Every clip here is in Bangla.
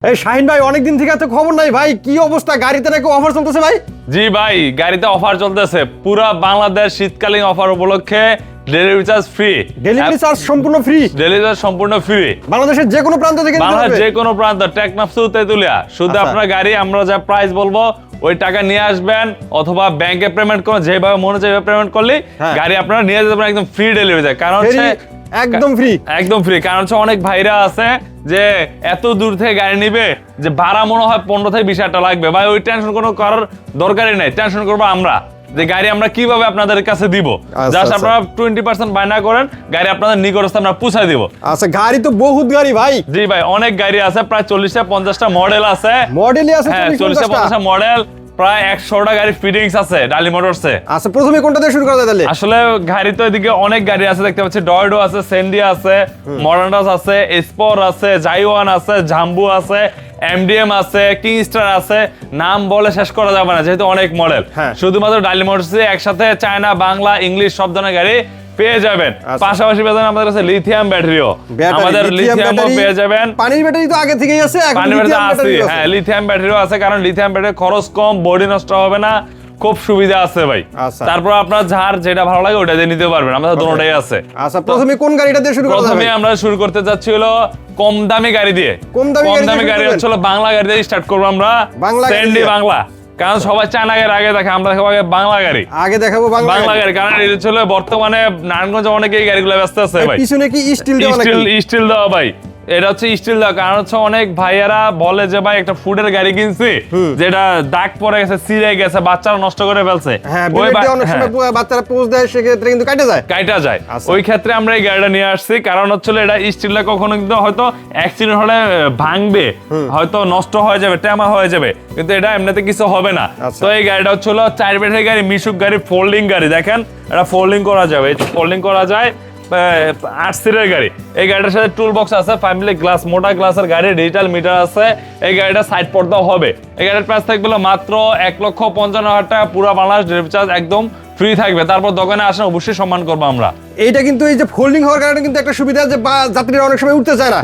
এই শাহিন ভাই অনেকদিন থেকে তো খবর নাই ভাই, কি অবস্থা? গাড়িতে নাকি অফার চলতেছে ভাই? জি ভাই, গাড়িতে অফার চলতেছে। পুরো বাংলাদেশ শীতকালীন অফার উপলক্ষে delivery charge free. Delivery charge সম্পূর্ণ ফ্রি? ডেলিভারি চার্জ সম্পূর্ণ ফ্রি। বাংলাদেশের যে কোনো প্রান্ত থেকে নিতে বাংলাদেশের পারবে? যে কোনো প্রান্ত, টেকনাফ টু তেতুলিয়া। শুধু আচ্ছা। আপনার গাড়ি আমরা যা প্রাইস বলবো ওই টাকা নিয়ে আসবেন, অথবা ব্যাংকে পেমেন্ট করুন, যেভাবে মনে হচ্ছে পেমেন্ট করলে হ্যাঁ। গাড়ি আপনারা নিয়ে যেতে পারেন একদম ফ্রি ডেলিভারি যায়। কারণ হচ্ছে একদম ফ্রি? একদম ফ্রি। কারণ হচ্ছে অনেক ভাইরা আছে যে এত দূর থেকে গাড়ি নিবে, যে ভাড়া মনে হয় 15 থেকে 20 হাজার টাকা লাগবে। ভাই ওই টেনশন কোনো করার দরকারই নাই। টেনশন করবো আমরা যে গাড়ি আমরা কিভাবে আপনাদের কাছে দিব। জাস্ট আপনারা 20% বায়না করেন, গাড়ি আপনাদের নিকটস্থ আমরা পৌঁছায় দিব। আচ্ছা, গাড়ি তো বহুত গাড়ি ভাই। জি ভাই, অনেক গাড়ি আছে, প্রায় 40-50টা মডেল আছে। মডেলই আছে? হ্যাঁ, 40-50টা মডেল, প্রায় 100টা গাড়ি ফিটিংস আছে ডালি মোটরসে। আচ্ছা, প্রথমে কোনটা দিয়ে শুরু করা যায় তাহলে? আসলে গাড়ি তো এদিকে অনেক গাড়ি আছে, দেখতে পাচ্ছি ডয়ডো আছে, সেন্ডি আছে, মডার্নাস আছে, স্পোর আছে, জাইওয়ান আছে, জাম্বু আছে, এমডিএম আছে, কিংস্টার আছে। নাম বলে শেষ করা যাবে না যেহেতু অনেক মডেল। হ্যাঁ। শুধুমাত্র ডালি মোটরসে একসাথে চায়না, বাংলা, ইংলিশ সব ধরনের গাড়ি পেয়ে যাবেন। আচ্ছা। পাশাপাশি পেয়ে যাবেন আমাদের কাছে লিথিয়াম ব্যাটারিও। আমাদের লিথিয়ামও পেয়ে যাবেন। পানির ব্যাটারি তো আগে থেকেই আছে, এখন পানির ব্যাটারি লিথিয়াম আছে। ব্যাটারিও আছে। হ্যাঁ, লিথিয়াম ব্যাটারিও আছে, কারণ লিথিয়াম ব্যাটারি খরচ কম, বডি নষ্ট হবে না, খুব সুবিধা আছে ভাই। আচ্ছা। তারপর আপনার যার যেটা ভালো লাগে ওটা দিয়ে নিতে পারবেন, আমাদের দুটোটাই আছে। আচ্ছা, প্রথমে কোন গাড়িটা দিয়ে শুরু করা প্রথমে যাবে? আমরা শুরু করতে যাচ্ছি হলো কম দামি গাড়ি দিয়ে। কম দামি গাড়ি দিয়ে হচ্ছে হলো বাংলা গাড়ি দিয়ে স্টার্ট করবো আমরা। বাংলা গাড়ি সেন্ডি দিয়ে? বাংলা, কারণ সবাই চায়না গাড়ি আগে দেখে, আমরা দেখাবো আগে বাংলা গাড়ি। আগে দেখাবো বাংলা গাড়ি, কারণ এটা হচ্ছে হলো বর্তমানে নারায়ণগঞ্জে অনেক এই গাড়িগুলো ব্যস্ত আছে ভাই। পিছনে কি স্টিল দেওয়া নাকি? স্টিল দেওয়া ভাই, এটা হচ্ছে স্টিল দেওয়া। কারণ হচ্ছে অনেক ভাইয়ারা বলে যে ভাই একটা ফুডের গাড়ি কিনছি, যেটা দাগ পড়ে গেছে, ছিঁড়ে গেছে, বাচ্চারা নষ্ট করে ফেলছে। হ্যাঁ, বিলেট দিয়ে অনেক সময় বাচ্চারা পোজ দেয়, সেক্ষেত্রে কিন্তু কাটে যায়। আচ্ছা। ওই ক্ষেত্রে আমরা এই গাড়িটা নিয়ে আসছি, কারণ হচ্ছে এটা স্টিলটা কখনো কিন্তু হয়তো অ্যাক্সিডেন্ট হলে ভাঙবে, হয়তো নষ্ট হয়ে যাবে, টেমা হয়ে যাবে, কিন্তু এটা এমনিতে কিছু হবে না। আচ্ছা। তো এই গাড়িটা হচ্ছে হলো 4 ব্যাটারি গাড়ি, মিশুক গাড়ি, ফোল্ডিং গাড়ি। দেখেন এটা ফোল্ডিং করা যাবে, ফোল্ডিং করা যায়। 8 সিটের গাড়ি। এই গাড়িটার সাথে টুল বক্স আছে, ফ্যামিলি গ্লাস, মোটা গ্লাসের গাড়ি, ডিজিটাল মিটার আছে। এই গাড়িটা সাইড পর্দাও হবে। এই গাড়ির প্রাইস থাকবে মাত্র 1,55,000 টাকা। পুরো বাংলাদেশ ডেলিভারি চার্জ একদম ফ্রি থাকবে। তারপর দোকানে আসেন, অবশ্যই সম্মান করবো আমরা। এইটা কিন্তু এই যে ফোল্ডিং হওয়ার কারণে কিন্তু একটা সুবিধা, যে যাত্রীরা অনেক সময় উঠতে চায় না।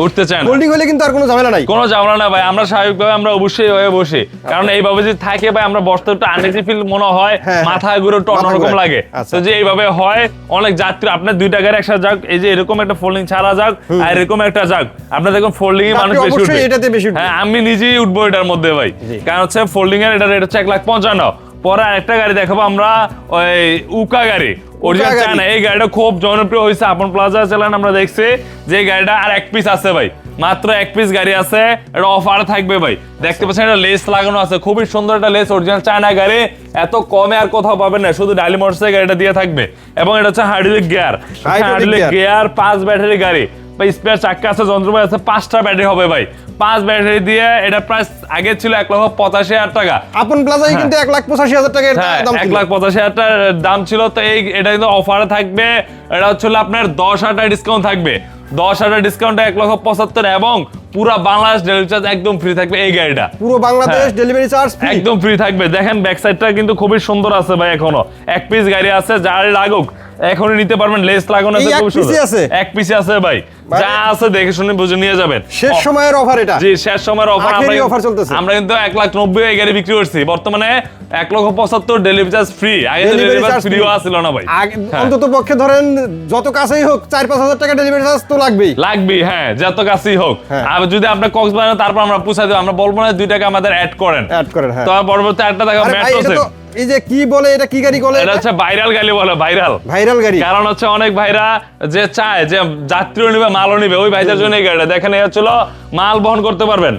ফোল্ডিং হলে কিন্তু আর কোনো ঝামেলা নাই। কোনো ঝামেলা না ভাই, আমরা স্বাভাবিকভাবে আমরা অবশ্যই হয়ে বসি। কারণ এইভাবে যদি থাকে ভাই, আমরা বসতে একটু আনইজি ফিল মনে হয়, মাথা ঘুরে একটু অন্যরকম লাগে। তো যে এইভাবে হয়, অনেক যাত্রী আপনার 2টা গাড়ি একসাথে যাক, এই যে এরকম একটা ফোল্ডিং ছাড়া যাক, আর এরকম একটা যাক, আপনার দেখুন ফোল্ডিং এ মানুষ বেশি উঠবে। এটাতে বেশি উঠবে। হ্যাঁ, আমি নিজেই উঠবো এটার মধ্যে ভাই। কারণ হচ্ছে ফোল্ডিং এর এটা রেট হচ্ছে 1,55,000। পরে আরেকটা গাড়ি দেখাবো আমরা, ওই উকা গাড়ি, অরিজিনাল চায়না। এই গাড়িটা খুব জনপ্রিয় হয়েছে, আপন প্লাজা চালান আমরা দেখছি যে গাড়িটা আর এক পিস আছে ভাই, মাত্র এক পিস গাড়ি আছে। এটা অফার থাকবে ভাই, দেখতে পাচ্ছেন এটা লেস লাগানো আছে, খুবই সুন্দর একটা লেস, অরিজিনাল চায়না গাড়ি। এত কমে আর কোথাও পাবেন না, শুধু ডালি মোটরসে গাড়িটা দিয়ে থাকবে। এবং এটা হচ্ছে হাইড্রোলিক গিয়ার, 5 ব্যাটারি গাড়ি ভাই। স্পেয়ার চাক্কা আছে, যন্ত্রপাতি আছে, 5টা ব্যাটারি হবে ভাই। 5 ব্যাটারি দিয়ে এটা প্রাইস আগে ছিল 1,85,000 টাকা। আপন প্লাজায় কিন্তু 1,85,000 টাকা দাম ছিল। 1,85,000 টাকার দাম ছিল। তো এটা কিন্তু অফারে থাকবে। এটা হচ্ছে আপনার 10,000 টাকা ডিসকাউন্ট থাকবে। 10,000 ডিসকাউন্টে 1,75,000, এবং পুরো বাংলাদেশ ডেলিভারি চার্জ একদম ফ্রি থাকবে। এই গাড়িটা পুরো বাংলাদেশ ডেলিভারি চার্জ একদম ফ্রি থাকবে। দেখেন ব্যাক সাইডটা কিন্তু খুবই সুন্দর আছে ভাই, এখনো এক পিস গাড়ি আছে, যার লাগুক এখনই নিতে পারবেন। লেস লাগানো আছে, খুব সুন্দর। এক পিসে আছে ভাই, যা আছে দেখে শুনে বুঝে নিয়ে যাবেন। শেষ সময়ের অফার এটা? জি, শেষ সময়ের অফার। অফার চলতেছে। আমরা কিন্তু 1,90,000 এই গাড়ি বিক্রি করছি, বর্তমানে 1,75,000 ডেলিভারি চার্জ ফ্রি। আগে ডেলিভারি চার্জ ফ্রিও ছিল না ভাই। অন্তত পক্ষে ধরেন যত কাছেই হোক 4-5,000 টাকা ডেলিভারি চার্জ তো লাগবেই। হ্যাঁ, যত কাছেই হোক। আর যদি আপনি কক্সবাজার, তারপর আমরা পৌঁছাই দেব, আমরা বলবো না 2 টাকা আমাদের অ্যাড করেন। হ্যাঁ, তো পরবর্তী একটা দেখা মেট্রো। এই যে কি বলে, এটা কি গাড়ি বলে? এটা হচ্ছে ভাইরাল গাড়ি বলে, ভাইরাল গাড়ি। কারণ হচ্ছে অনেক ভাইরা যে চায় যে যাত্রীও নিবে, মালও নিবে, ওই ভাইদের জন্য এই গাড়িটা। দেখেন এটা হলো মাল বহন করতে পারবেন,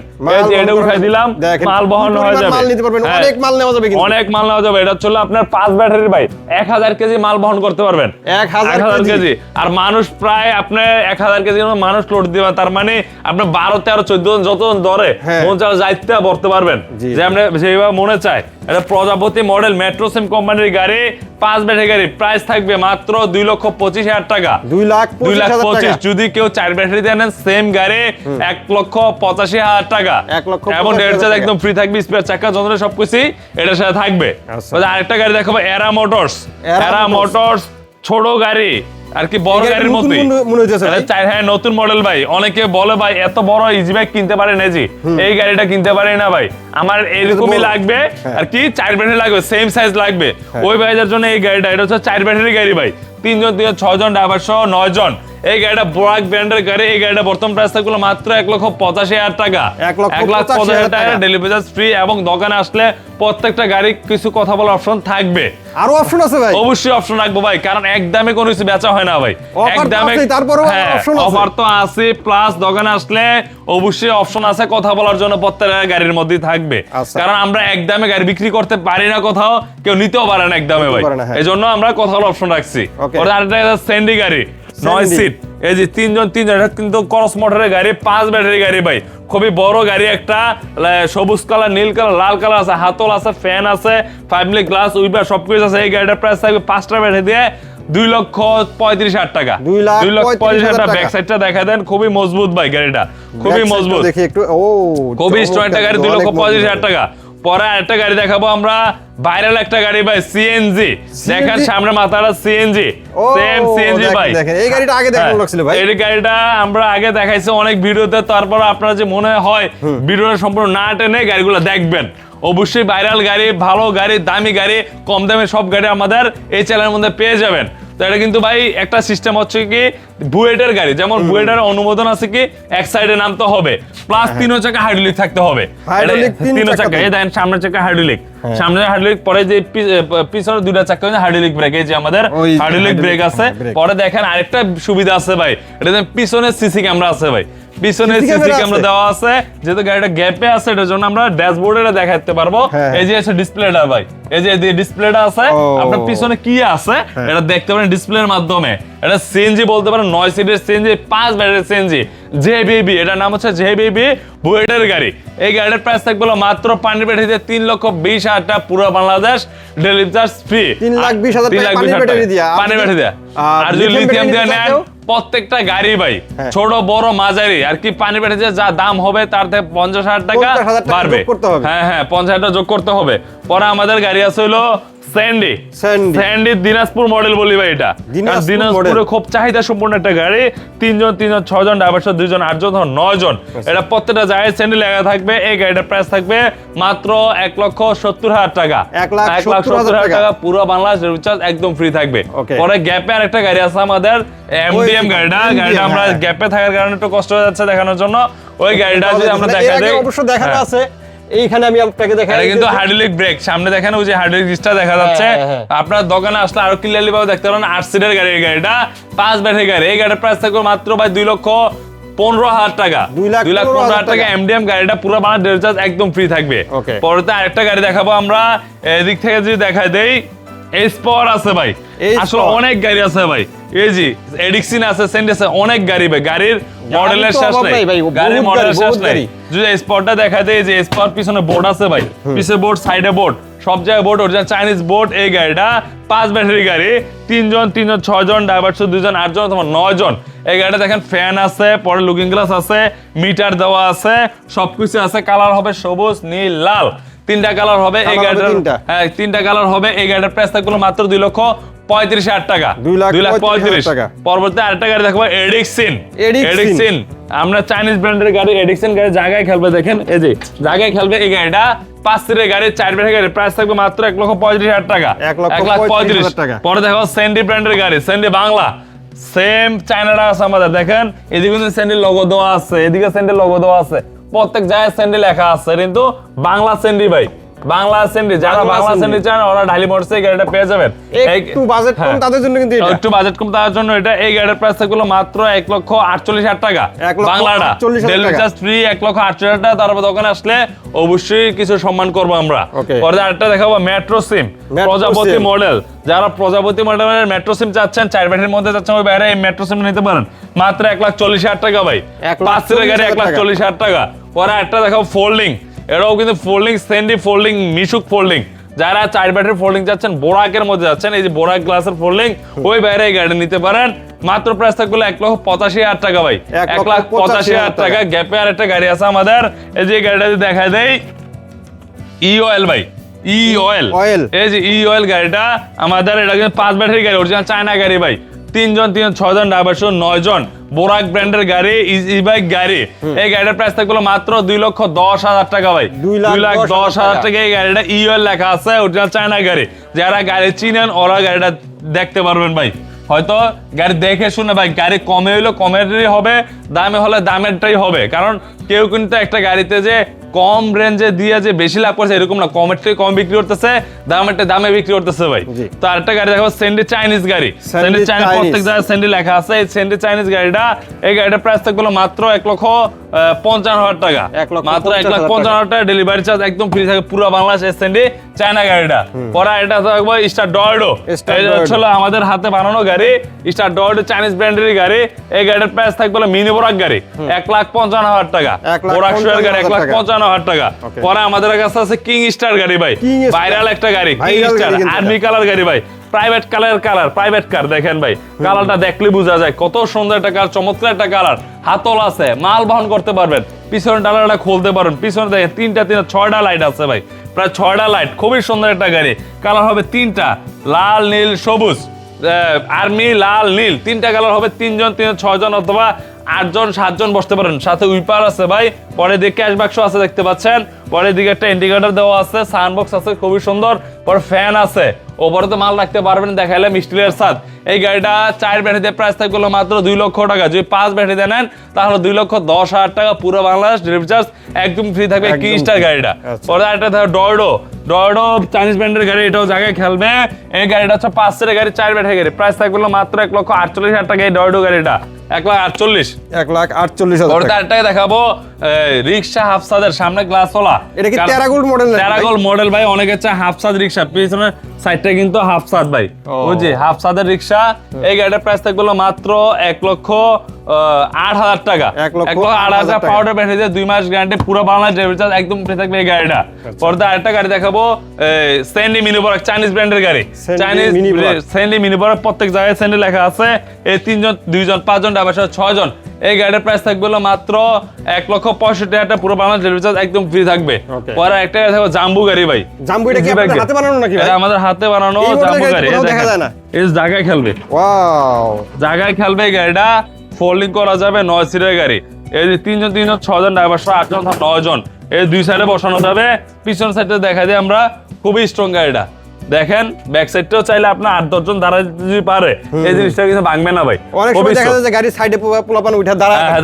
এটা উঠাই দিলাম, মাল বহন হয়ে যাবে। মাল নিতে পারবেন, অনেক মাল নেওয়া যাবে কিন্তু। অনেক মাল নেওয়া যাবে। এটা হচ্ছে আপনার 5 ব্যাটারির ভাই, 1000 কেজি মাল বহন করতে পারবেন। 1000 কেজি। আর মানুষ প্রায় আপনি 1000 কেজি মানুষ লোড দিবেন, তার মানে আপনি 12, 13, 14 যত ধরে মন চাও যাইতে ভরতে পারবেন, যে আপনি যেভাবে মনে চায়। এটা প্রজাপতি মডেল মেট্রো সিম কোম্পানির গাড়ি, 5 ব্যাটারি গাড়ি। প্রাইস থাকবে মাত্র 2,25,000 টাকা। 2,25,000। যদি কেউ 4 ব্যাটারি দিয়ে নেন সেম গাড়ি, 1,85,000 টাকা। এবং ডেলিভারি চার্জ একদম ফ্রি থাকবে। স্পেয়ার চাকা, যন্ত্র সবকিছু এটার সাথে থাকবে। আরেকটা গাড়ি দেখাবো, এরা মোটরস। ছোট গাড়ি, আর কি বড় গাড়ির মধ্যে মনে হইতেছে ভাই। হ্যাঁ নতুন মডেল ভাই। অনেকে বলে ভাই এত বড় ইজি বাইক কিনতে পারে না, জি এই গাড়িটা কিনতে পারে না ভাই, আমার এরকমই লাগবে আর কি 4 ব্যাটারি লাগবে, সেম সাইজ লাগবে ওই ভাইদের জন্য এই গাড়িটা। এটা হচ্ছে 4 ব্যাটারি গাড়ি ভাই, 3 জন 6 জন ড্রাইভার সহ 9 জন। এই গাড়িটা ব্রাক ব্র্যান্ডের গাড়ি। এই গাড়িটা বর্তমান প্রাইস থাকলো মাত্র 1,85,000 টাকা। 1,85,000 টাকা ডেলিভারি চার্জ ফ্রি, এবং দোকানে আসলে প্রত্যেকটা গাড়ি কিছু কথা বলার অপশন থাকবে। আরো অপশন আছে ভাই? অবশ্যই অপশন রাখবো ভাই, কারণ একদমে কোনো কিছু বেচা হয় না ভাই। একদমে অফার তো আছে, প্লাস দোকানে আসলে অবশ্যই অপশন আছে কথা বলার জন্য, প্রত্যেকটা গাড়ির মধ্যেই থাকবে। কারণ আমরা একদমে গাড়ি বিক্রি করতে পারি না, কোথাও কেউ নিতেও পারে না একদমে ভাই, এই জন্য আমরা কথা বলার অপশন রাখছি। ওটা আরেকটা স্যান্ডি গাড়ি 9 সিট, এই যে 3 জন 3 জন, এটা কিন্তু ক্রস মোটরের গাড়ি, 5 ব্যাটারি গাড়ি ভাই, খুবই বড় গাড়ি একটা, সবুজ কালার, নীল কালার, লাল কালার আছে, হাতল আছে, ফ্যান আছে, 5 মিলি গ্লাস উইপার সবকিছু আছে। এই গাড়িটার প্রাইস থাকবে 5টা ব্যাটারি দিয়ে 2,35,000 টাকা। 2,35,000 টাকা। ব্যাক সাইডটা দেখা দেন, খুবই মজবুত ভাই গাড়িটা, খুবই মজবুত, দেখি একটু। ও খুবই স্ট্রং একটা গাড়ি, 2,35,000 টাকা। পরে আরেকটা গাড়ি দেখাবো আমরা, ভাইরাল একটা গাড়ি ভাই, সিএনজি। দেখেন সামনে মাথাটা সিএনজি, সেম সিএনজি ভাই। দেখেন এই গাড়িটা আগে দেখানো লাগছিল ভাই। এই গাড়িটা আমরা আগে দেখাইছি অনেক ভিডিওতে, তারপর আপনারা যে মনে হয় ভিডিওটা সম্পূর্ণ না টেনে গাড়িগুলো দেখবেন। অবশ্যই ভাইরাল গাড়ি, ভালো গাড়ি, দামি গাড়ি, কম দামে সব গাড়ি আমাদের এই চ্যানেলের মধ্যে পেয়ে যাবেন। তো এটা কিন্তু ভাই একটা সিস্টেম হচ্ছে কি, বুয়েটের গাড়ি, যেমন বুয়েটের অনুমোদন আছে কি এক সাইডে নামতে হবে, প্লাস 3 চাকা হাইড্রোলিক থাকতে হবে। 3 চাকা, এই দেখেন সামনের চাকা হাইড্রোলিক, সামনে হাইড্রোলিক, পরে যে পিছনে 2টা চাকা হচ্ছে হাইড্রোলিক ব্রেক, এই যে আমাদের হাইড্রোলিক ব্রেক আছে। পরে দেখেন আরেকটা সুবিধা আছে ভাই, এটা পিছনে সিসি ক্যামেরা আছে ভাই, পিছনে সিসি ক্যামেরা দেওয়া আছে, যেহেতু গাড়িটা গ্যাপে আছে এটার জন্য আমরা ড্যাশবোর্ডে দেখাতে পারবো। এই যে আছে ডিসপ্লেটা ভাই, এই যে ডিসপ্লেটা আছে, আপনার পিছনে কি আছে এটা দেখতে পারেন ডিসপ্লের মাধ্যমে। এটা সিএনজি বলতে পারেন, 9 সিটের সিএনজি, 5 ব্যাটারি সিএনজি, জেবিবি, এটার নাম হচ্ছে জেবিবি বুয়েটের গাড়ি। এই গাড়ির প্রাইস থাকবে মাত্র পানির ব্যাটারিতে 3,20,000 টাকা, পুরো বাংলাদেশ ডেলিভারি চার্জ ফ্রি। 3,20,000 টাকা পানির ব্যাটারি দিয়া, পানির ব্যাটারি দিয়া। আর যদি লিথিয়াম দিয়ে নেন, প্রত্যেকটা গাড়ি ভাই ছোট বড় মাঝারি আর কি পানি ব্যাটারিতে যা দাম হবে তার থেকে 50,000 টাকা বাড়বে। হ্যাঁ হ্যাঁ 50,000 টাকা যোগ করতে হবে। পরে আমাদের গাড়ি আছে হলো স্যান্ডি দিনাজপুর মডেল বলি ভাই, এটা দিনাজপুরে খুব চাহিদা সম্পূর্ণ একটা গাড়ি। 3 জন 6 জন ড্রাইভার সহ 2 জন 8 জন 9 জন, এটা প্রত্যেকটা জায়গায় স্যান্ডি লেখা থাকবে। এই গাড়িটার প্রাইস থাকবে মাত্র 1,70,000 টাকা। 1,70,000 টাকা, পুরো বাংলাদেশ রিচার্জ একদম ফ্রি থাকবে। পরে গ্যাপে আরেকটা গাড়ি আছে আমাদের, এমডিএম গাড়িটা আমরা গ্যাপে থাকার কারণে একটু কষ্ট হয়ে যাচ্ছে দেখানোর জন্য। ওই গাড়িটা যদি আমরা দেখা দেই, অবশ্য দেখানো আছে এইখানে, আমি আপনাকে দেখাই। এটা কিন্তু হাইড্রোলিক ব্রেক, সামনে দেখেন ওই যে হাইড্রোলিক ডিসটা দেখা যাচ্ছে। আপনার দোকানে আসলে আরো ক্লিয়ারলি ভাবে দেখতে পারেন। 8 সিটের গাড়ি, এই গাড়িটা 5 ব্যাটারি গাড়ি। এই গাড়ির প্রাইস থাকবে মাত্র ভাই 2,15,000 টাকা। 2,15,000 টাকা এমডিএম গাড়িটা, পুরো বাংলা ডেলিভারি চার্জ একদম ফ্রি থাকবে। পরেতে আরেকটা গাড়ি দেখাবো আমরা, এদিক থেকে যদি দেখা দেই, এসপর আছে ভাই, আসলে অনেক গাড়ি আছে ভাই। এই যে এডিক্সিন আছে, সেন্ড আছে, অনেক গাড়ি ভাই, গাড়ির মডেলের শেষ নাই, গাড়ির মডেলের শেষ নাই। যদি স্পটটা দেখা দেয়, যে স্পট পিছনে বোর্ড আছে ভাই, পিছনে বোর্ড, সাইডে বোর্ড, সব জায়গায় বোর্ড, অরিজিনাল চাইনিজ বোর্ড। এই গাড়িটা 5 ব্যাটারি গাড়ি, 3 জন 6 জন ড্রাইভার সহ 2 জন 8 জন অথবা 9 জন। এই গাড়িটা দেখেন ফ্যান আছে, পরে লুকিং গ্লাস আছে, মিটার দেওয়া আছে, সবকিছু আছে। কালার হবে সবুজ, নীল, লাল, 3টা কালার হবে এই গাড়িটার। হ্যাঁ 3টা কালার হবে। এই গাড়িটার প্রাইস থাকবে মাত্র 2,35,000 টাকা। 2,35,000 টাকা। পরবর্তী আরেকটা গাড়ি দেখবো, এডিক্সিন, আমরা চাইনিজ ব্র্যান্ডের গাড়ি, এডিক্সিন গাড়ি জায়গায় খেলবে, দেখেন এই যে জায়গায় খেলবে। এই গাড়িটা 5 সিটের গাড়ি, 4 ব্যাটারি গাড়ি, প্রাইস থাকবে মাত্র 1,35,000 টাকা। 1,35,000 টাকা। পরে দেখো স্যান্ডি ব্র্যান্ডের গাড়ি, স্যান্ডি বাংলা, সেম চায়নাটা আছে আমাদের। দেখেন এদিকে কিন্তু স্যান্ডি লোগো দেওয়া আছে, এদিকে স্যান্ডি লোগো দেওয়া আছে, প্রত্যেক জায়গায় স্যান্ডি লেখা আছে, কিন্তু বাংলা স্যান্ডি ভাই, বাংলা স্যান্ডি। যারা বাংলা স্যান্ডি চান ওরা ঢালি মোটরসে গাড়িটা পেয়ে যাবেন। একটু বাজেট কম তাদের জন্য, কিন্তু এটা একটু বাজেট কম তাদের জন্য এটা। এই গাড়ির প্রাইস থাকলো মাত্র 1,48,000 টাকা। বাংলাটা ডেলিভারি চার্জ ফ্রি, 1,48,000 টাকা। তারপর দোকানে আসলে অবশ্যই কিছু সম্মান করবো আমরা। পরে আরেকটা দেখাবো, মেট্রো সিম, প্রজাপতি মডেল। যারা প্রজাপতি মডেলের মেট্রো সিম চাচ্ছেন, 4 ব্যাটারির মধ্যে চাচ্ছেন, ওই বাইরে এই মেট্রো সিম নিতে পারেন মাত্র 1,40,000 টাকা ভাই। 5 সিটের গাড়ি 1,40,000 টাকা। পরে একটা দেখাবো ফোল্ডিং, এটাও কিন্তু ফোল্ডিং, স্যান্ডি ফোল্ডিং, মিশুক ফোল্ডিং। যারা 4 ব্যাটারি ফোল্ডিং যাচ্ছেন, বোরাকের মধ্যে যাচ্ছেন, এই যে বোরাক গ্লাসের ফোল্ডিং, ওই বাইরে এই গাড়ি নিতে পারেন। মাত্র প্রাইস থাকবে 1,85,000 টাকা ভাই। 1,85,000 টাকা। গ্যাপে আর একটা গাড়ি আছে আমাদের, এই যে গাড়িটা যদি দেখা দেয়, ই অয়েল ভাই, এই যে ই অয়েল গাড়িটা আমাদের, এটা কিন্তু 5 ব্যাটারি গাড়ি, অরিজিনাল চায়না গাড়ি ভাই। 3 জন 6 জন ড্রাইভার সহ 9 জন বোরাক ব্র্যান্ডের গাড়ি ই বাইক গাড়ি এই গাড়িটার প্রাইস থাকবে মাত্র 2,10,000 টাকা ভাই 2,10,000 টাকা এই গাড়িটা ইউএল লেখা আছে অরিজিনাল চায়না গাড়ি যারা গাড়ি চিনেন ওরা গাড়িটা দেখতে পারবেন ভাই হয়তো গাড়ি দেখে শুনে ভাই গাড়ি কমে হইলো কমেরই হবে দামে হলে দামেরটাই হবে কারণ কেউ কিন্তু একটা গাড়িতে যে কম রেঞ্জে দিয়ে যে বেশি লাভ করছে এরকম না কমেরটাই কম বিক্রি করতেছে দামেরটা দামে বিক্রি করতেছে ভাই তো আরেকটা গাড়ি দেখো সেন্ডি চাইনিজ গাড়ি সেন্ডি চাইনিজ প্রত্যেক জায়গায় সেন্ডি লেখা আছে এই সেন্ডি চাইনিজ গাড়িটা এই গাড়িটার প্রাইস থাকবে মাত্র 1,55,000 টাকা মাত্র 1,55,000 টাকা ডেলিভারি চার্জ একদম ফ্রি থাকে পুরো বাংলাদেশ সেন্ডি চায়না গাড়িটা পরে এটা থাকবে স্টার ডর্ডো এটা হচ্ছে আমাদের হাতে বানানো গাড়ি স্টার ডর্ডো চাইনিজ ব্র্যান্ডের গাড়ি এই গাড়িটার প্রাইস থাকবে মিনি বোরাক গাড়ি 1,55,000 টাকা বোরাক শুয়ার গাড়ি 1,55,000 টাকা পরে আমাদের কাছে আছে কিং স্টার গাড়ি ভাই ভাইরাল একটা গাড়ি কিং স্টার আর্মি কালার গাড়ি ভাই প্রাইভেট প্রাইভেট কার দেখেন ভাই কালারটা দেখলে বোঝা যায় কত সুন্দর একটা কালার চমৎকার একটা কালার হাতল আছে মাল বহন করতে পারবেন পিছনের ডালাটা খুলতে পারবেন পিছনে দেখেন 6টা লাইট আছে ভাই প্রায় 6টা লাইট খুবই সুন্দর একটা গাড়ি কালার হবে 3টা লাল নীল সবুজ আর্মি লাল নীল 3টা কালার হবে 3 জন 6 জন অথবা 8 জন 7 জন বসতে পারেন সাথে উইপার আছে ভাই পরে দিকে ক্যাশ বাক্স আছে দেখতে পাচ্ছেন পরে দিকে একটা ইন্ডিকেটর দেওয়া আছে সাউন্ড বক্স আছে খুবই সুন্দর পরে ফ্যান আছে ওপরে তো মাল রাখতে পারবেন দেখাইলাম স্টিলের সাথ এই গাড়িটা 4 ব্যাটারিতে প্রাইস থাকবে মাত্র 2 লক্ষ টাকা যদি 5 ব্যাটারিতে নেন তাহলে 2,10,000 টাকা পুরো বাংলাদেশ ডেলিভারি চার্জ একদম ফ্রি থাকবে কি স্টার গাড়িটা পরে একটা দেখো ডর্ডো চাইনিজ ব্র্যান্ডের গাড়ি এটাও জায়গায় খেলবে এই গাড়িটা হচ্ছে 5 সিটের গাড়ি 4 ব্যাটারি গাড়ি প্রাইস থাকবে মাত্র 1,48,000 টাকা এই ডর্ডো গাড়িটা 1,48,000 ওর তারটাই দেখাবো রিকশা হাফসাদের সামনে গ্লাসওয়ালা এটা কি টেরাগোল্ড মডেল না টেরাগোল্ড মডেল ভাই অনেকে চায় হাফসাদ রিকশা পিছনের সাইডটা কিন্তু হাফসাদ ভাই বুঝি হাফসাদের রিকশা এই গাড়িটার প্রাইস থাকবে মাত্র 1,08,000 টাকা 1,08,000 পাউডার ব্যাটারি দিয়ে 2 মাস গ্যারান্টি পুরো বাংলাদেশ ডেলিভারি চার্জ একদম ফ্রি থাকবে এই গাড়িটা পরে আরেকটা গাড়ি দেখাবো স্যান্ডি মিনি বোরাক চাইনিজ ব্র্যান্ডের গাড়ি চাইনিজ স্যান্ডি মিনি বোরাক প্রত্যেক জায়গায় স্যান্ডি লেখা আছে এই 3 জন 2 জন 5 জন ড্রাইভার 6 জন এই গাড়ির প্রাইস থাকবে মাত্র 1,65,000 টাকা পুরো বাংলাদেশ ডেলিভারি চার্জ একদম ফ্রি থাকবে পরে একটা দেখো জাম্বু গাড়ি ভাই জাম্বু এটা কি আপনাদের হাতে বানানো নাকি ভাই এটা আমাদের হাতে বানানো জাম্বু গাড়ি দেখা যায় না এই জায়গায় খেলবে ওয়াও জায়গায় খেলবে গাড়িটা ফোল্ডিং করা যাবে 9 সিটের গাড়ি এই যে 3 জন 6 জন ড্রাইভার 8 জন 9 জন এই দুই সাইডে বসানো যাবে পিছন সাইডে দেখা যায় আমরা খুবই স্ট্রং গাড়িটা দেখেন ব্যাক সাইডটাও চাইলে আপনি 8-10 জন দাঁড়াতে যদি পারে এই জিনিসটা কিন্তু ভাঙবে না ভাই অনেক সময় দেখা যায় যে গাড়ির সাইডে পোলাপান উঠে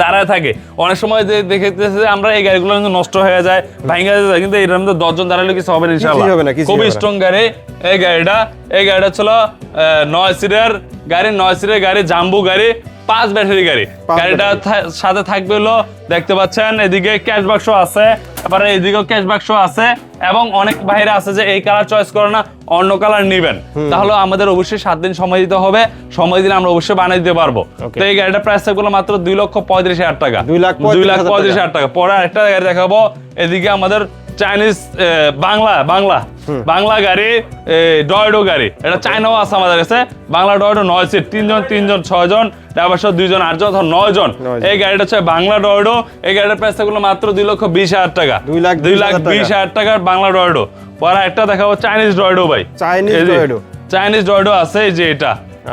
দাঁড়ায় থাকে অনেক সময় যে দেখতেছে যে আমরা এই গাড়িগুলো কিন্তু নষ্ট হয়ে যায় ভাঙা যায় কিন্তু এর মধ্যে 10 জন দাঁড়ালে কিছু হবে না ইনশাআল্লাহ খুবই স্ট্রং গাড়ি এই গাড়িটা ছিল 9 সিটের গাড়ি জাম্বু গাড়ি 5 ব্যাটারি গাড়ি গাড়িটার সাথে থাকবে হলো দেখতে পাচ্ছেন এদিকে ক্যাশ বাক্স আছে আবার এদিকেও ক্যাশ বাক্স আছে এবং অনেক বাইরে আছে যে এই কালার চয়েস করে না অন্য কালার নেবেন তাহলে আমাদের অবশ্যই 7 দিন সময় দিতে হবে সময় দিলে আমরা অবশ্যই বানিয়ে দিতে পারবো তো এই গাড়িটার প্রাইস থাকবে মাত্র 2,35,000 টাকা 2,35,000 টাকা পরে আরেকটা গাড়ি দেখাবো এদিকে আমাদের চাইনিজ বাংলা গাড়ি ডর্ডো গাড়ি এটা চায়নাও আছে আমাদের কাছে বাংলা ডর্ডো 9 সিট 3 জন 6 জন ড্রাইভার 2 জন 8 জন 9 জন এই গাড়িটা হচ্ছে বাংলা ডর্ডো এই গাড়ির প্রাইস থাকলো মাত্র 2,20,000 টাকা 2,20,000 টাকার বাংলা ডর্ডো পরে একটা দেখাবো চাইনিজ ডর্ডো ভাই চাইনিজ ডর্ডো আছে যে এটা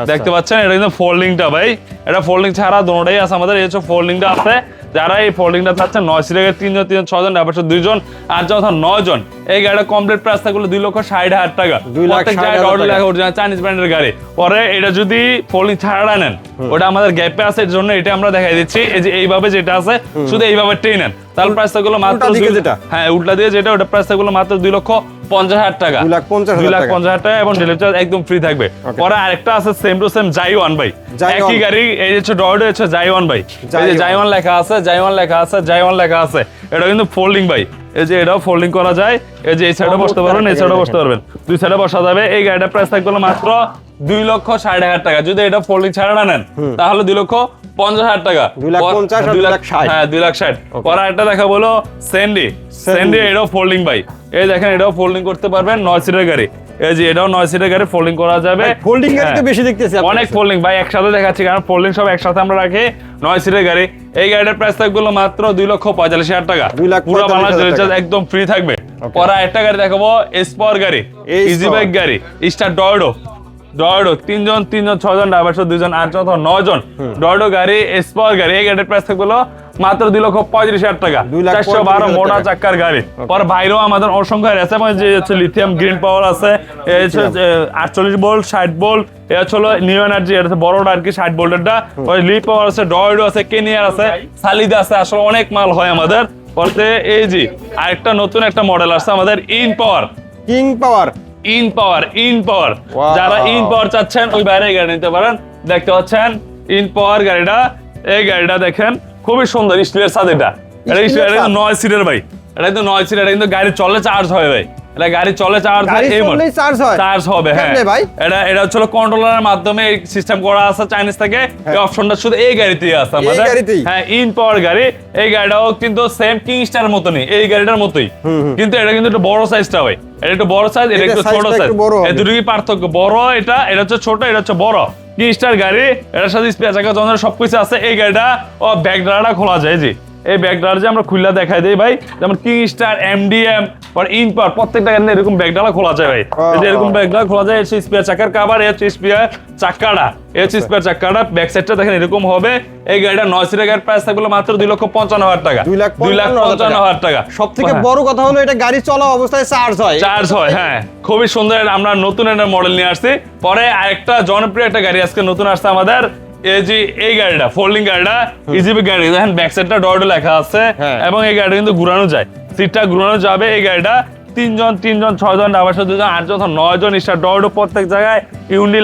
দেখতে পাচ্ছেন এটা কিন্তু ফোল্ডিংটা ভাই এটা ফোল্ডিং ছাড়া দুটোটাই আছে আমাদের এই হচ্ছে ফোল্ডিংটা আছে যারা এই ফোল্ডিংটা চাচ্ছেন 9 সিটের 3 জন 6 জন ড্রাইভার 2 জন 8 জন 9 জন এই গাড়িটা কমপ্লিট প্রাইস থাকলো 2,60,000 টাকা প্রত্যেক জায়গায় ডর্ডো লেখা অরিজিনাল চাইনিজ ব্র্যান্ডের গাড়ি পরে এটা যদি ফোল্ডিং ছাড়া নেন ওটা আমাদের গ্যাপে আছে এর জন্য এটা আমরা দেখাই দিচ্ছি এই যে এইভাবে যেটা আছে শুধু এইভাবে টেনে নেন তাহলে প্রাইস থাকলো মাত্র হ্যাঁ উল্টা দিয়ে যেটা ওটা প্রাইস থাকলো মাত্র 2,50,000 টাকা 2,50,000 টাকা এবং ডেলিভারি চার্জ একদম ফ্রি থাকবে পরে আরেকটা আছে সেম টু সেম জাইওয়ান ভাই একই গাড়ি এই হচ্ছে ডর্ডো হচ্ছে জাইওয়ান ভাই এই যে জাইওয়ান লেখা আছে এটা কিন্তু ফোল্ডিং ভাই এই যে এটাও ফোল্ডিং করা যায় এই যে এই সাইডে বসতে পারবেন এই সাইডে বসতে পারবেন দুই সাইডে বসা যাবে এই গাড়িটার প্রাইস থাকবে মাত্র 2,60,000 টাকা যদি এটা ফোল্ডিং ছাড়া না নেন তাহলে 2,50,000 টাকা 2,50,000 হ্যাঁ 2,60,000 পরে একটা দেখা বলো স্যান্ডি এটাও ফোল্ডিং ভাই এই দেখেন এটাও ফোল্ডিং করতে পারবেন 9 সিটের গাড়ি এই যে এটাও 9 সিটের গাড়ি ফোল্ডিং করা যাবে ফোল্ডিং গাড়ি তো বেশি দেখতেছি অনেক ফোল্ডিং ভাই একসাথে দেখাচ্ছি কারণ ফোল্ডিং সব একসাথে আমরা রাখি 9 সিটের গাড়ি এই গাড়িটার প্রাইস থাকবে মাত্র 2,45,000 টাকা পুরো বাংলাদেশ ডেলিভারি চার্জ একদম ফ্রি থাকবে পরে একটা গাড়ি দেখাবো স্পর গাড়ি ইজি বাইক গাড়ি স্টার ডর্ডো ডয়ডো 3 জন 6 জন ড্রাইভার সহ 2 জন 8 জন অথবা 9 জন ডয়ডো গাড়ি স্পোর্ট গাড়ি এই গাড়ির প্রাইস থাকবে মাত্র 2,35,000 টাকা 412 মোটা চাকার গাড়ি। পর বাইরেও আমাদের অসংখ্য গাড়ি আছে, মানে যে হচ্ছে লিথিয়াম গ্রিন পাওয়ার আছে, এই হচ্ছে 48 ভোল্ট 60 ভোল্ট, এই হচ্ছে নিউ এনার্জি, এটা হচ্ছে বড়টা আর কি 60 ভোল্টেরটা, ওই লিপ পাওয়ার আছে, ডয়ডো আছে, কেনিয়ার আছে, সালিদা আছে, আসলে অনেক মাল হয় আমাদের। পরে এই যে আরেকটা নতুন একটা মডেল আছে আমাদের in power, king power, in পাওয়ার যারা ইন পাওয়ার চাচ্ছেন ওই বাইরে গাড়ি নিতে পারেন। দেখতে পাচ্ছেন ইন পাওয়ার গাড়িটা, এই গাড়িটা দেখেন খুবই সুন্দর স্টিলের সাথে, এটা 9 সিটের ভাই, এটা কিন্তু 9 সিটের, এটা কিন্তু গাড়ি চলে চার্জ হয় ভাই, এটা গাড়ি চলে চার্জ হয়, এই মডেল চার্জ হবে। হ্যাঁ ভাই এটা হচ্ছে কন্ট্রোলারের মাধ্যমে সিস্টেম করা আছে চাইনিজ থেকে, এই অপশনটা শুধু এই গাড়িতেই আছে আমাদের। হ্যাঁ ইন পাওয়ার গাড়ি, এই গাড়িটাও কিন্তু সেম কিংস্টার মতনই, এই গাড়িটার মতোই, কিন্তু এটা কিন্তু একটু বড় সাইজটা হয়, এটা একটু বড় সাইজ, এটা একটু ছোট সাইজ, এই দুটোর কি পার্থক্য? বড় এটা হচ্ছে ছোট, এটা হচ্ছে বড়। কিংস্টার গাড়ি, এটার সাথে স্পেয়ার চাকা যন্ত্র সবকিছু আছে। এই গাড়িটা ব্যাক ডালাটা খোলা যায়, জি এই ব্যাক ডালা যে আমরা খুললা দেখাই দেই ভাই, যেমন কিংস্টার, এমডিএম আর ইন পাওয়ার প্রত্যেকটা গাড়িতে এরকম ব্যাক ডালা খোলা যায় ভাই, এই যে এরকম ব্যাক ডালা খোলা যায়। এই স্পেয়ার চাকার কভার, এই স্পেয়ার চাকাটা, এই স্পেয়ার চাকাটা ব্যাক সাইডটা দেখেন এরকম হবে। এই গাড়িটা 9 সিটের গাড়ির প্রাইস থাকবে মাত্র 2,55,000 টাকা, 2,55,000 টাকা। সবথেকে বড় কথা হলো এটা গাড়ি চলা অবস্থায় চার্জ হয়। হ্যাঁ খুবই সুন্দর, আমরা নতুন একটা মডেল নিয়ে আসছি। পরে আরেকটা জনপ্রিয় একটা গাড়ি আজকে নতুন আসছে আমাদের, এই গাড়িটা ফোল্ডিং গাড়িটা, ইজিবি গাড়ি, দেখেন ব্যাক সাইডটা ডয়ডো লেখা আছে, এবং এই গাড়িটা কিন্তু ঘুরানো যায়, সিটটা ঘুরানো যাবে। এই গাড়িটা 3 জন 6 জন ড্রাইভার সহ 2 জন 8 জন 9 জন স্টার ডয়ডো, প্রত্যেক জায়গায় ইউন্ডি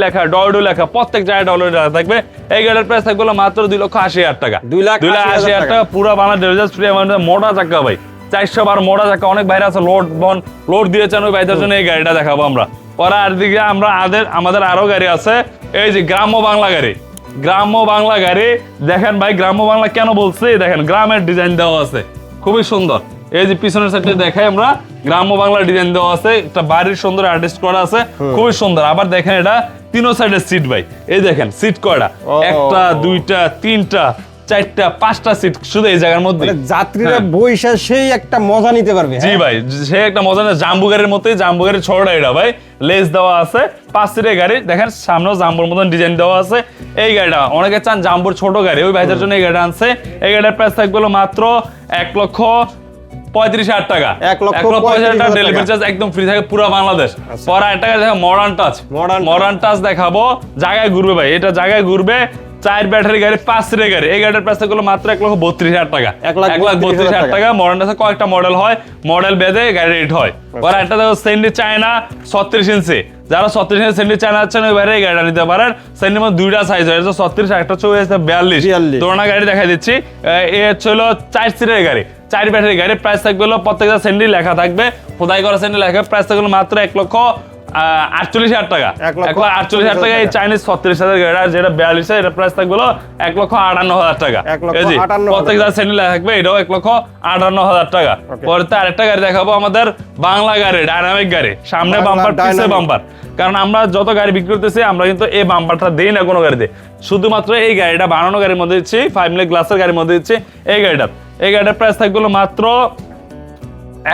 লেখা ডয়ডো লেখা, প্রত্যেক জায়গায় ডয়ডো লেখা থাকবে। এই গাড়ির প্রাইস থাকবে মাত্র 2,80,000 টাকা, 2,80,000 টাকা, পুরো বাংলা ডেলিভারি ফ্রি। আমাদের মোটা চাকা ভাই, 412 মোটা চাকা, অনেক বাইরে আছে লোড দিয়েছেন, ওই বাইরের জন্য এই গাড়িটা দেখাবো আমরা। পরে আর দিকে আমাদের আরো গাড়ি আছে, এই যে গ্রাম্য বাংলা গাড়ি দেখেন ভাই। গ্রাম্য বাংলা কেন বলছি, দেখেন গ্রামের ডিজাইন দেওয়া আছে খুবই সুন্দর। এই যে পিছনের সাইডে দেখাই আমরা, গ্রাম্য বাংলা ডিজাইন দেওয়া আছে, একটা বাড়ির সুন্দর আর্টিস্ট করা আছে, খুবই সুন্দর। আবার দেখেন এটা 3 সাইডের সিট ভাই, এই দেখেন সিট কয়টা, 1টা 2টা 3টা 4টা 5টা সিট শুধু এই জায়গার মধ্যে, যাত্রীরা বইসা সেই একটা মজা নিতে পারবে। জি ভাই, সেই একটা মজা না, জাম্বু গাড়ির মতোই, জাম্বু গাড়ির ছোটটা এটা ভাই, লেস দেওয়া আছে, 5 সিটের গাড়ি, দেখেন সামনেও জাম্বুর মতন ডিজাইন দেওয়া আছে। এই গাড়িটা অনেকে চান জাম্বুর ছোট গাড়ি, ওই ভাইদের জন্য এই গাড়িটা আনছে। এই গাড়ির প্রাইস থাকবে মাত্র 1,35,000 টাকা, 1,35,000 টাকা, ডেলিভারি চার্জ একদম ফ্রি থাকে পুরো বাংলাদেশ। পরে একটা গাড়ি দেখো মডার্ন টাচ দেখাবো, জায়গায় ঘুরবে ভাই, এটা জায়গায় ঘুরবে, 4 ব্যাটারি গাড়ি, 5 সিটের গাড়ি। এই গাড়ির প্রাইস থাকলো মাত্র 1,32,000 টাকা, 1,32,000 টাকা। মডার্ন আছে কয়েকটা মডেল হয়, মডেল বেঁধে গাড়ি রেট হয়। পরে একটা দেখো সেন্ডি চায়না 36 ইঞ্চি, যারা 36 ইঞ্চি সেন্ডি চায়না আছেন ওই বাইরে এই গাড়িটা নিতে পারেন। সেন্ডির মধ্যে 2টা সাইজ হয়, 36, একটা হচ্ছে 42। দোনা গাড়ি দেখাই দিচ্ছি, এ হচ্ছে 4 সিটের গাড়ি, 4 ব্যাটারি গাড়ি। প্রাইস থাকবে প্রত্যেকটা সেন্ডি লেখা থাকবে, খোদাই করা সেন্ডি লেখা। প্রাইস থাকবে মাত্র 1,48,000 টাকা, 1,48,000 টাকা। এই চাইনিজ 36,000 গাড়ি, আর যেটা 42 এটা প্রাইস থাকবে 1,58,000 টাকা। প্রত্যেক জায়গায় সেন্ডি লেখা থাকবে, এটাও 1,58,000 টাকা। পরে আরেকটা গাড়ি দেখাবো আমাদের বাংলা গাড়ি, ডাইনামিক গাড়ি, সামনে বাম্পার পিছে বাম্পার। কারণ আমরা যত গাড়ি বিক্রি করতেছি আমরা কিন্তু এই বাম্পারটা দেই না কোনো গাড়িতে, শুধুমাত্র এই গাড়িটা বানানো গাড়ির মধ্যে দিচ্ছি, 5 মিলি গ্লাসের গাড়ির মধ্যে দিচ্ছি। এই গাড়িটার প্রাইস থাকবে মাত্র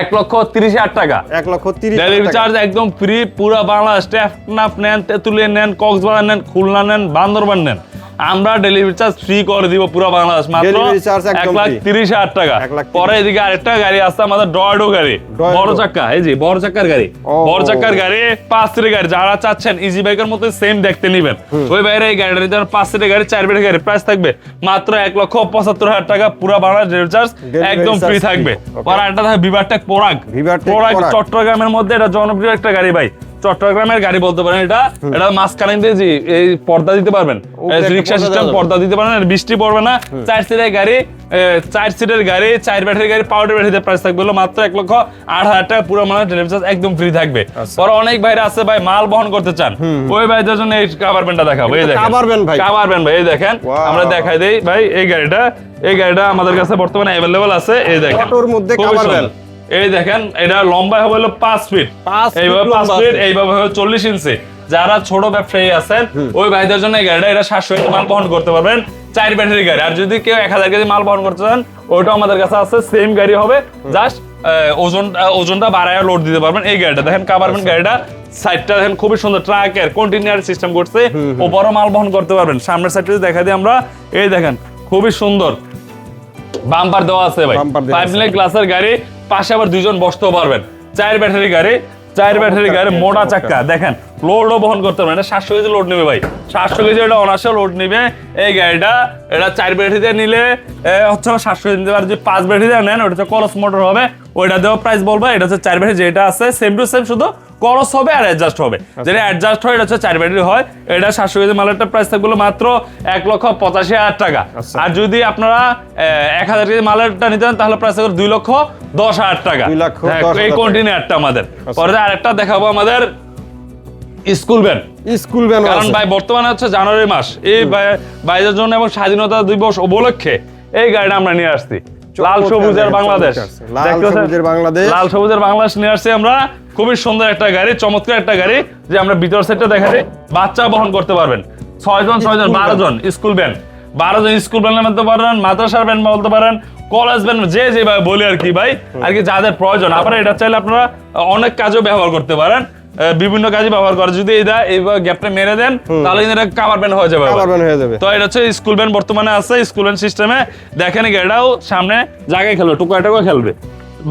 1,30,000 টাকা, 1,30,000 ডেলিভারি চার্জ একদম ফ্রি পুরো বাংলাদেশ। টেকনাফ নেন, তেঁতুলিয়া নেন, কক্সবাজার নেন, খুলনা নেন, বান্দরবান নেন, আমরা ডেলিভারি চার্জ ফ্রি করে দিব পুরো বাংলাদেশ, মাত্র 1,30,000 টাকা। পরে এদিকে আরেকটা গাড়ি আছে আমাদের ডয়ডো গাড়ি, বড় চাকা, এই যে বড় চাকার গাড়ি, 5 সিটের গাড়ি। যারা চাচ্ছেন ইজি বাইকের মতো সেম দেখতে নিবেন, ওই বাইরে এই গাড়িটা নিতে 5 সিটের গাড়ি, 4 ব্যাটারি গাড়ি। প্রাইস থাকবে মাত্র 1,75,000 টাকা, পুরো বাংলাদেশ ডেলিভারি চার্জ একদম ফ্রি থাকবে। পরে একটা থাকে বিভারটেক পোরাক, চট্টগ্রামের মধ্যে এটা জনপ্রিয় একটা গাড়ি ভাই, চট্টগ্রামের গাড়ি বলতে পারেন। এটা মাঝখানে দিয়ে এই পর্দা দিতে পারবেন, রিক্সা সিস্টেম পর্দা দিতে পারেন, বৃষ্টি পড়বে না। 4 সিটের গাড়ি, 4 ব্যাটারি গাড়ি, পাউডার ব্যাটারিতে প্রাইস থাকবে মাত্র 1,08,000 টাকা, পুরো মানে ডেলিভারি চার্জ একদম ফ্রি থাকবে। পরে অনেক ভাইরা আছে ভাই মাল বহন করতে চান, ওই ভাইদের জন্য এই কাভার ভ্যানটা দেখাবো। এই দেখেন কাভার ভ্যান ভাই, এই দেখেন আমরা দেখাই দেই ভাই। এই গাড়িটা আমাদের কাছে বর্তমানে अवेलेबल আছে। এই দেখেন অটোর মধ্যে কাভার ভ্যান, এই দেখেন এটা লম্বা হবে 5 ফিট, এইভাবে 5 ফিট, এইভাবে হবে 40 ইঞ্চি। যারা ছোট ব্যবসায়ী আছেন ওই ভাইদের জন্য এই গাড়িটা, এটা 700 মাল বহন করতে পারবেন, 4 ব্যাটারি গাড়ি। আর যদি কেউ 1000 কেজি মাল বহন করতে চান ওইটাও আমাদের কাছে আছে, সেম গাড়ি হবে, জাস্ট ওজনটা বাড়ায় লোড দিতে পারবেন। এই গাড়িটা দেখেন কাভারভ্যান গাড়িটা সাইডটা দেখেন খুবই সুন্দর, ট্রাকের কন্টেইনার সিস্টেম করছে, ও বড় মাল বহন করতে পারবেন। সামনের সাইডটা দেখা দিই আমরা, এই দেখেন খুবই সুন্দর বাম্পার দেওয়া আছে ভাই, 5 মিলি গ্লাসের গাড়ি, পাশে আবার 2 জন বসতেও পারবেন। 4 ব্যাটারি গাড়ি, 4 ব্যাটারি গাড়ি, মোটা চাক্কা, দেখেন লোডও বহন করতে পারবেন। এটা 700 কেজি লোড নেবে ভাই, 700 কেজি এটা অনার্সে লোড নেবে এই গাড়িটা। এটা 4 ব্যাটারি দিয়ে নিলে হচ্ছে 700 কেজি নিতে পারে। যে 5 ব্যাটারি দিয়ে নেন ওটা হচ্ছে করস মোটর হবে, ওইটা দেওয়া প্রাইস বলবো। এটা হচ্ছে 4 ব্যাটারি, যেটা আছে সেম টু সেম, শুধু করস হবে আর অ্যাডজাস্ট হবে। যেটা অ্যাডজাস্ট হয় এটা হচ্ছে 4 ব্যাটারি হয়। এটা 700 কেজি মালেরটা প্রাইস থাকবে মাত্র 1,85,000 টাকা। আর যদি আপনারা 1000 কেজি মালেরটা নিতে চান তাহলে প্রাইস থাকবে 2,10,000 টাকা। এই কন্টেইনারটা আমাদের। পরে আরেকটা দেখাবো আমাদের স্কুল ভ্যান। কারণ ভাই বর্তমানে হচ্ছে জানুয়ারি মাস, এই বাইরের জন্য এবং স্বাধীনতা দিবস উপলক্ষে এই গাড়িটা আমরা নিয়ে আসছি। লাল সবুজের বাংলাদেশ, লাল সবুজের বাংলাদেশ নিয়ে আসছি আমরা। খুবই সুন্দর একটা গাড়ি, চমৎকার একটা গাড়ি, যে আমরা ভিতর সেটটা দেখাচ্ছি। বাচ্চা বহন করতে পারবেন 6 জন 12 জন স্কুল ভ্যান, 12 জন স্কুল ভ্যান বলতে পারেন, মাদ্রাসার ভ্যান বলতে পারেন, কলেজ ভ্যান, যে যেভাবে বলি আর কি ভাই, আর কি যাদের প্রয়োজন। আপনারা এটা চাইলে আপনারা অনেক কাজেও ব্যবহার করতে পারেন, বিভিন্ন কাজে ব্যবহার করে। যদি এটা এই গ্যাপটা মেরে দেন তাহলে এটা কাভার ভ্যান হয়ে যাবে। তো এটা হচ্ছে স্কুল ভ্যান বর্তমানে আছে, স্কুল ভ্যান সিস্টেমে। দেখেন এটাও সামনে জায়গায় খেলবে, টুকরা খেলবে।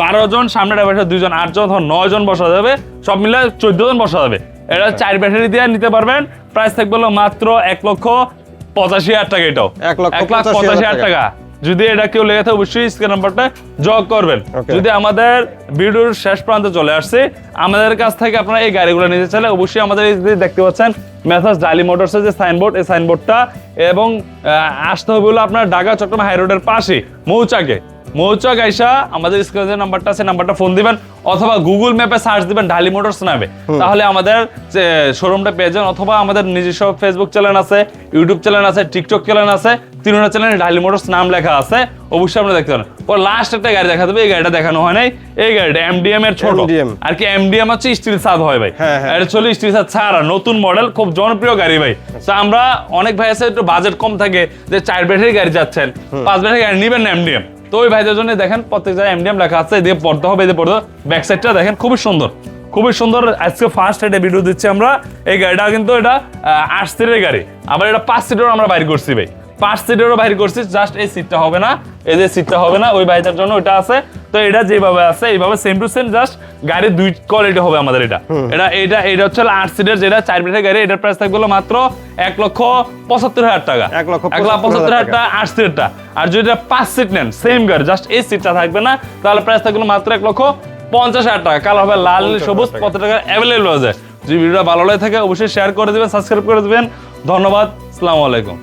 12 জন সামনে বসে, 2 জন 8 জন, 9 জন বসা যাবে, সব মিলে 14 জন বসা যাবে। এটা 4 ব্যাটারি দিয়ে নিতে পারবেন। প্রাইস থাকবে মাত্র 1,85,000 টাকা। এটাও 1,85,000 টাকা। যদি এটা কেউ লেগে থাকে অবশ্যই স্ক্রিন নাম্বারটা যোগ করবেন। যদি আমাদের ভিডিওর শেষ প্রান্তে চলে আসছে, আমাদের কাছ থেকে আপনারা এই গাড়িগুলো নিতে চাইলে অবশ্যই আমাদের এই যে দেখতে পাচ্ছেন মেসার্স ডালি মোটরসের যে সাইনবোর্ড, এই সাইনবোর্ডটা, এবং আসতে হবে হলো আপনার ঢাকা চট্টগ্রাম হাই রোডের পাশে মৌচাক আইসা আমাদের স্ক্রিনে নাম্বারটা আছে, নাম্বারটা ফোন দিবেন, অথবা গুগল ম্যাপে সার্চ দিবেন ঢালি মোটরস নামে, তাহলে আমাদের শোরুমটা পেয়ে যান। অথবা আমাদের নিজস্ব ফেসবুক চ্যানেল আছে, ইউটিউব চ্যানেল আছে, টিকটক চ্যানেল আছে, তিনটা চ্যানেলে ঢালি মোটরস নাম লেখা আছে, অবশ্যই আপনারা দেখতে পারেন। পর লাস্ট একটা গাড়ি দেখা দেবে, এই গাড়িটা দেখানো হয় নাই। এই গাড়িটা এমডিএম এর ছোট, আর কি এমডিএম হচ্ছে স্টিল ছাদ হয় ভাই, এটা চলে স্টিল ছাদ ছাড়া নতুন মডেল, খুব জনপ্রিয় গাড়ি ভাই। তো আমরা অনেক ভাই আছে একটু বাজেট কম থাকে, যে 4 ব্যাটারি গাড়ি যাচ্ছেন, 5 ব্যাটারি গাড়ি নিবেন না এমডিএম, তো ওই ভাইদের জন্য দেখেন প্রত্যেক জায়গায় এমডিএম লেখা আছে, এদিকে পড়তে হবে, এদিকে পড়তে হবে। ব্যাক সাইডটা দেখেন খুবই সুন্দর। আজকে ফার্স্ট এটা ভিডিও দিচ্ছি আমরা। এই গাড়িটা কিন্তু এটা 8 সিটের গাড়ি, আবার এটা 5 সিটেরও আমরা বাইর করছি ভাই, 5 সিটেরও বাইর করছি। জাস্ট এই সিটটা হবে না, এই যে সিটটা হবে না, ওই ভাইটার জন্য ওইটা আছে। তো এটা যেভাবে আছে এইভাবে সেম টু সেম, জাস্ট গাড়ির 2 কোয়ালিটি হবে আমাদের। এটা হচ্ছে 8 সিটের, যেটা 4 ব্যাটারি গাড়ি, এটার প্রাইস থাকবে মাত্র 1,75,000 টাকা। 1,75,000 টাকা 8 সিটটা। আর যদি 5 সিট নেন সেম গাড়ি, জাস্ট এই সিটটা থাকবে না, তাহলে প্রাইস থাকবে মাত্র 1,50,000 টাকা। কালার হবে লাল, সবুজ, কত টাকা অ্যাভেলেবল হয়ে যায়। যদি ভিডিওটা ভালো লাগে থাকে অবশ্যই শেয়ার করে দিবেন, সাবস্ক্রাইব করে দিবেন। ধন্যবাদ, আসসালামু আলাইকুম।